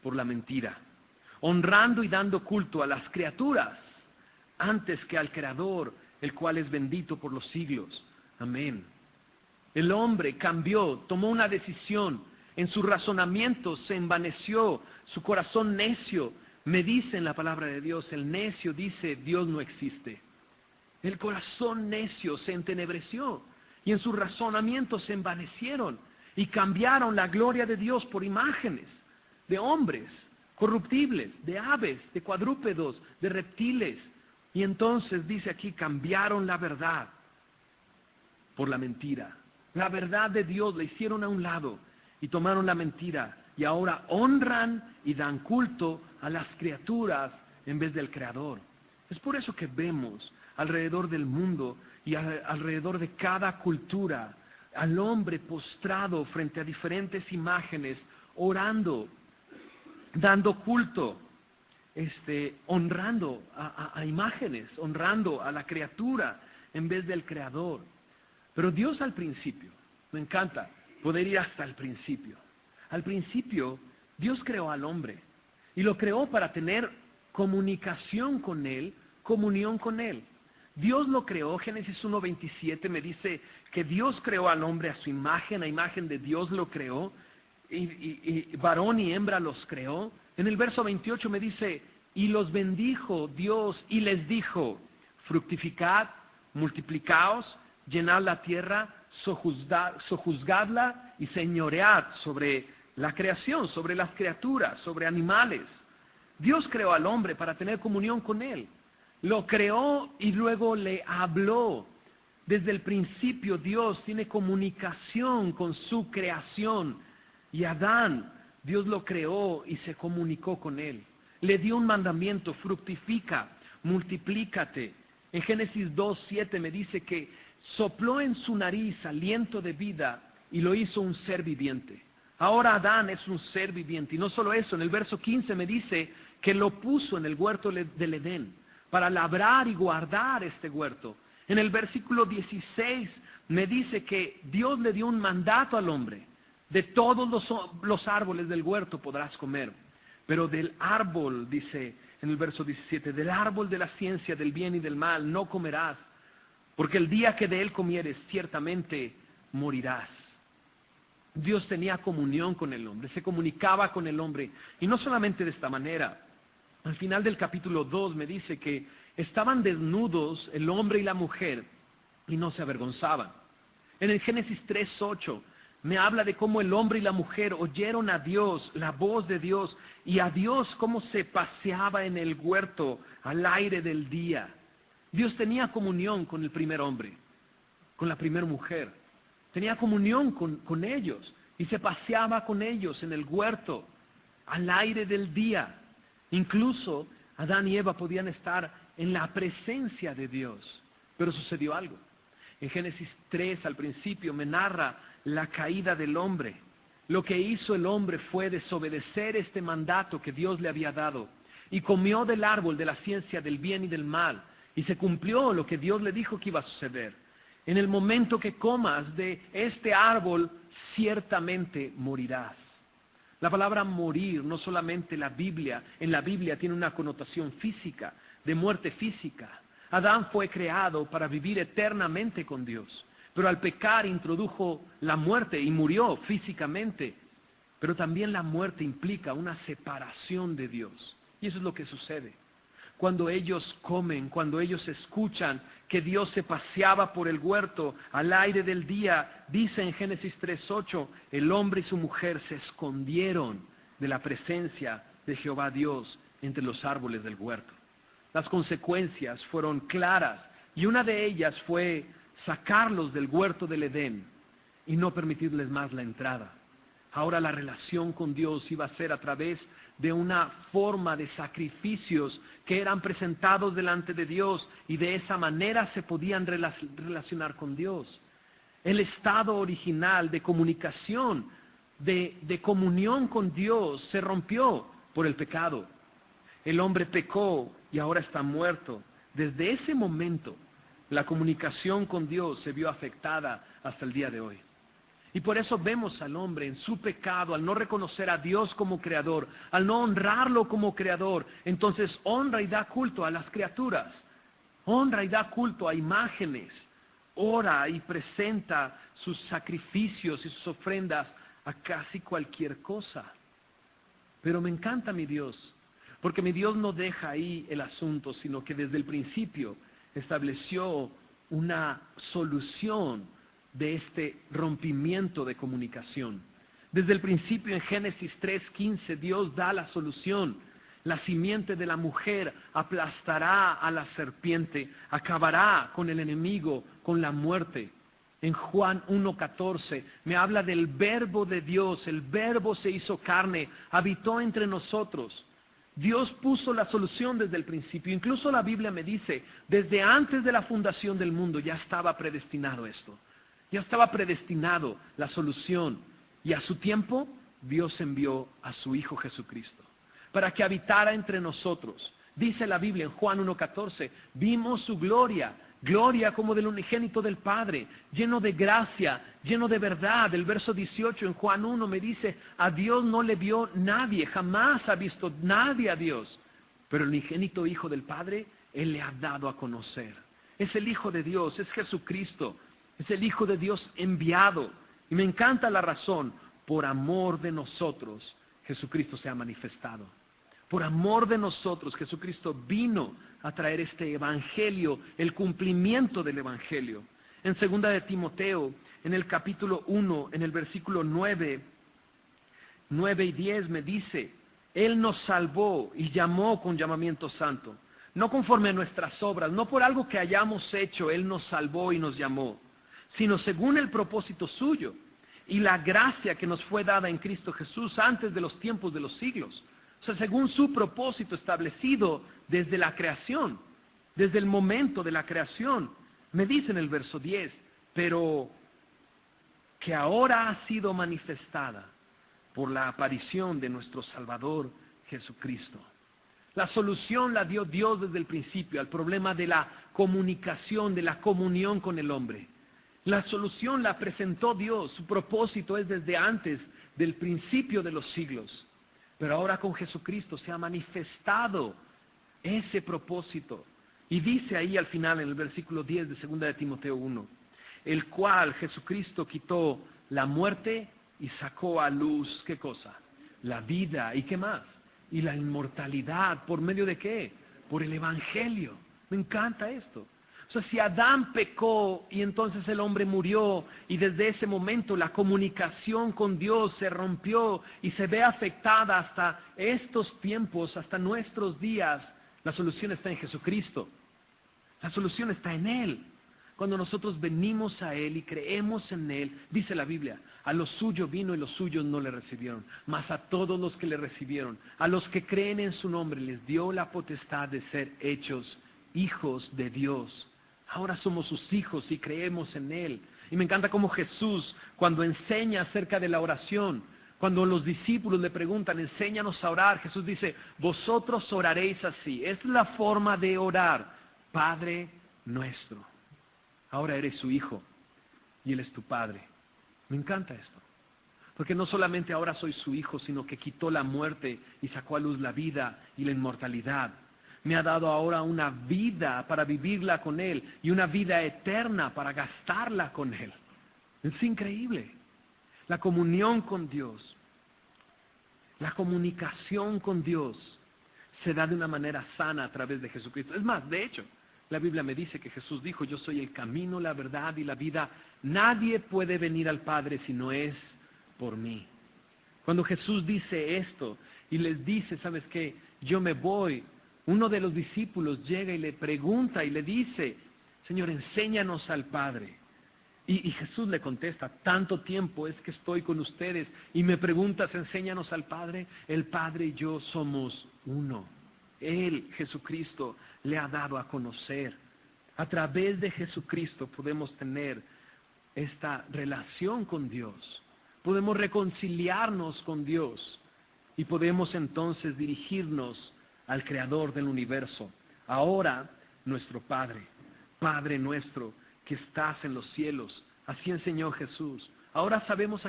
por la mentira, honrando y dando culto a las criaturas antes que al Creador, el cual es bendito por los siglos. Amén. El hombre cambió, tomó una decisión, en su razonamiento se envaneció, su corazón necio. Me dice en la palabra de Dios, el necio dice, Dios no existe. El corazón necio se entenebreció y en su razonamiento se envanecieron y cambiaron la gloria de Dios por imágenes de hombres corruptibles, de aves, de cuadrúpedos, de reptiles. Y entonces dice aquí, cambiaron la verdad por la mentira. La verdad de Dios la hicieron a un lado y tomaron la mentira. Y ahora honran y dan culto a las criaturas en vez del Creador. Es por eso que vemos alrededor del mundo y alrededor de cada cultura al hombre postrado frente a diferentes imágenes, orando, dando culto, honrando a imágenes, honrando a la criatura en vez del Creador. Pero Dios al principio, me encanta poder ir hasta el principio. Al principio, Dios creó al hombre y lo creó para tener comunicación con Él, comunión con Él. Dios lo creó, Génesis 1:27 me dice que Dios creó al hombre a su imagen, a imagen de Dios lo creó, y varón y hembra los creó. En el verso 28 me dice, y los bendijo Dios y les dijo, fructificad, multiplicaos, llenad la tierra, sojuzgadla y señoread sobre la creación, sobre las criaturas, sobre animales. Dios creó al hombre para tener comunión con Él. Lo creó y luego le habló. Desde el principio Dios tiene comunicación con su creación. Y Adán, Dios lo creó y se comunicó con él. Le dio un mandamiento, fructifica, multiplícate. En Génesis 2:7 me dice que sopló en su nariz aliento de vida y lo hizo un ser viviente. Ahora Adán es un ser viviente. Y no solo eso, en el verso 15 me dice que lo puso en el huerto del Edén para labrar y guardar este huerto. En el versículo 16 me dice que Dios le dio un mandato al hombre. De todos los árboles del huerto podrás comer, pero del árbol, dice en el verso 17, del árbol de la ciencia del bien y del mal no comerás, porque el día que de él comieres ciertamente morirás. Dios tenía comunión con el hombre, se comunicaba con el hombre, y no solamente de esta manera. Al final del capítulo 2 me dice que estaban desnudos el hombre y la mujer y no se avergonzaban. En el Génesis 3:8 me habla de cómo el hombre y la mujer oyeron a Dios, la voz de Dios, y a Dios cómo se paseaba en el huerto al aire del día. Dios tenía comunión con el primer hombre, con la primera mujer. Tenía comunión con ellos y se paseaba con ellos en el huerto al aire del día. Incluso Adán y Eva podían estar en la presencia de Dios. Pero sucedió algo. En Génesis 3 al principio me narra la caída del hombre. Lo que hizo el hombre fue desobedecer este mandato que Dios le había dado. Y comió del árbol de la ciencia del bien y del mal. Y se cumplió lo que Dios le dijo que iba a suceder. En el momento que comas de este árbol, ciertamente morirás. La palabra morir, no solamente en la Biblia tiene una connotación física, de muerte física. Adán fue creado para vivir eternamente con Dios, pero al pecar introdujo la muerte y murió físicamente. Pero también la muerte implica una separación de Dios. Y eso es lo que sucede. Cuando ellos comen, cuando ellos escuchan que Dios se paseaba por el huerto al aire del día, dice en Génesis 3:8, el hombre y su mujer se escondieron de la presencia de Jehová Dios entre los árboles del huerto. Las consecuencias fueron claras y una de ellas fue sacarlos del huerto del Edén y no permitirles más la entrada. Ahora la relación con Dios iba a ser a través de una forma de sacrificios que eran presentados delante de Dios y de esa manera se podían relacionar con Dios. El estado original de comunicación, de comunión con Dios se rompió por el pecado. El hombre pecó y ahora está muerto. Desde ese momento la comunicación con Dios se vio afectada hasta el día de hoy. Y por eso vemos al hombre en su pecado, al no reconocer a Dios como creador, al no honrarlo como creador. Entonces honra y da culto a las criaturas. Honra y da culto a imágenes. Ora y presenta sus sacrificios y sus ofrendas a casi cualquier cosa. Pero me encanta mi Dios, porque mi Dios no deja ahí el asunto, sino que desde el principio estableció una solución de este rompimiento de comunicación. Desde el principio en Génesis 3:15 Dios da la solución. La simiente de la mujer aplastará a la serpiente, acabará con el enemigo, con la muerte. En Juan 1:14 me habla del verbo de Dios. El verbo se hizo carne, habitó entre nosotros. Dios puso la solución desde el principio. Incluso la Biblia me dice, desde antes de la fundación del mundo ya estaba predestinado esto. Ya estaba predestinado la solución. Y a su tiempo, Dios envió a su Hijo Jesucristo para que habitara entre nosotros. Dice la Biblia en Juan 1:14, vimos su gloria, gloria como del unigénito del Padre, lleno de gracia, lleno de verdad. El verso 18 en Juan 1 me dice, a Dios no le vio nadie, jamás ha visto nadie a Dios. Pero el unigénito Hijo del Padre, Él le ha dado a conocer. Es el Hijo de Dios, es Jesucristo, es el Hijo de Dios enviado. Y me encanta la razón, por amor de nosotros, Jesucristo se ha manifestado. Por amor de nosotros, Jesucristo vino a traer este evangelio, el cumplimiento del evangelio. En 2 de Timoteo, en el capítulo 1, en el versículo 9 y 10 me dice, Él nos salvó y llamó con llamamiento santo. No conforme a nuestras obras, no por algo que hayamos hecho, Él nos salvó y nos llamó, sino según el propósito suyo y la gracia que nos fue dada en Cristo Jesús antes de los tiempos de los siglos. O sea, según su propósito establecido desde la creación, desde el momento de la creación. Me dice en el verso 10, pero que ahora ha sido manifestada por la aparición de nuestro Salvador Jesucristo. La solución la dio Dios desde el principio al problema de la comunicación, de la comunión con el hombre. La solución la presentó Dios, su propósito es desde antes del principio de los siglos. Pero ahora con Jesucristo se ha manifestado ese propósito. Y dice ahí al final en el versículo 10 de 2 de Timoteo 1, el cual Jesucristo quitó la muerte y sacó a luz, ¿qué cosa? La vida, ¿y qué más? Y la inmortalidad, ¿por medio de qué? Por el evangelio. Me encanta esto. O sea, si Adán pecó y entonces el hombre murió y desde ese momento la comunicación con Dios se rompió y se ve afectada hasta estos tiempos, hasta nuestros días, la solución está en Jesucristo. La solución está en Él. Cuando nosotros venimos a Él y creemos en Él, dice la Biblia, a los suyos vino y los suyos no le recibieron, mas a todos los que le recibieron, a los que creen en su nombre, les dio la potestad de ser hechos hijos de Dios. Ahora somos sus hijos y creemos en Él. Y me encanta cómo Jesús, cuando enseña acerca de la oración, cuando los discípulos le preguntan, enséñanos a orar, Jesús dice, vosotros oraréis así. Es la forma de orar. Padre nuestro. Ahora eres su hijo y Él es tu Padre. Me encanta esto. Porque no solamente ahora soy su hijo, sino que quitó la muerte y sacó a luz la vida y la inmortalidad. Me ha dado ahora una vida para vivirla con Él y una vida eterna para gastarla con Él. Es increíble. La comunión con Dios, la comunicación con Dios se da de una manera sana a través de Jesucristo. Es más, de hecho, la Biblia me dice que Jesús dijo, yo soy el camino, la verdad y la vida. Nadie puede venir al Padre si no es por mí. Cuando Jesús dice esto y les dice, ¿sabes qué? Yo me voy. Uno de los discípulos llega y le pregunta y le dice, Señor, enséñanos al Padre. Y Jesús le contesta, tanto tiempo es que estoy con ustedes y me preguntas, enséñanos al Padre. El Padre y yo somos uno. Él, Jesucristo, le ha dado a conocer. A través de Jesucristo podemos tener esta relación con Dios. Podemos reconciliarnos con Dios y podemos entonces dirigirnos al Creador del universo. Ahora, nuestro Padre, Padre nuestro que estás en los cielos. Así enseñó Jesús. Ahora sabemos